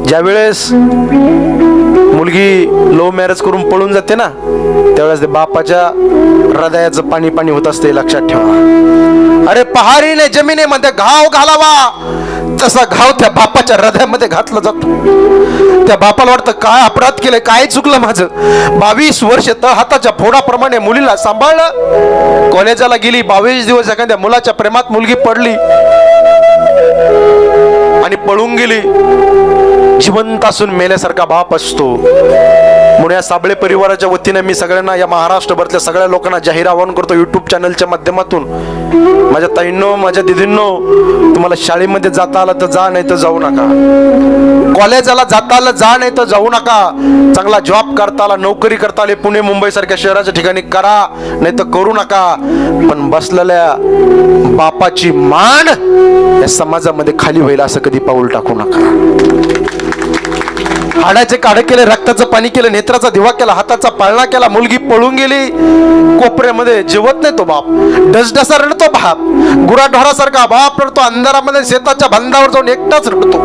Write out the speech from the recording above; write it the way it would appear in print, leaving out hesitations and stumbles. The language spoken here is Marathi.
ज्यावेळेस मुलगी लव्ह मॅरेज करून पळून जाते ना, त्यावेळेस ते बापाच्या हृदयाचं पाणी पाणी होत असते, लक्षात ठेवा. अरे पहारीने जमिनीमध्ये घाव घालावा तसा घाव त्या बापाच्या हृदयामध्ये घातला जातो. त्या बापाला वाटतं काय अपराध केले, काय चुकलं माझं. 22 वर्ष तर हाताच्या फोडाप्रमाणे मुलीला सांभाळलं, कॉलेजाला गेली, 22 दिवस एखाद्या मुलाच्या प्रेमात मुलगी पडली आणि पळून गेली. जिवंत असून मेल्यासारखा बाप असतो. म्हणून या साबळे परिवाराच्या वतीने मी सगळ्यांना, या महाराष्ट्रभरातल्या सगळ्या लोकांना जाहीर आवाहन करतो युट्यूब चॅनलच्या माध्यमातून, माझ्या ताईंनो, माझ्या दिदींनो, तुम्हाला शाळेमध्ये जाता आलं तर जा, नाही तर जाऊ नका. कॉलेजाला जाता आलं जा, नाही तर जाऊ नका. चांगला जॉब करता आला, नोकरी करता आली, पुणे मुंबई सारख्या शहराच्या ठिकाणी करा, नाही तर करू नका. पण बसलेल्या बापाची मान या समाजामध्ये खाली होईल असं कधी पाऊल टाकू नका. हाडाचे काढे केले, रक्ताचं पाणी केलं, नेत्राचा दिवा केला, हाताचा पाळणा केला, मुलगी पळून गेली. कोपऱ्यामध्ये जेवत नाही तो बाप, डसडसा रडतो बाप, गुराढोरासारखा बाप रडतो, अंधारामध्ये शेताच्या बंधावर जाऊन एकटाच रडतो.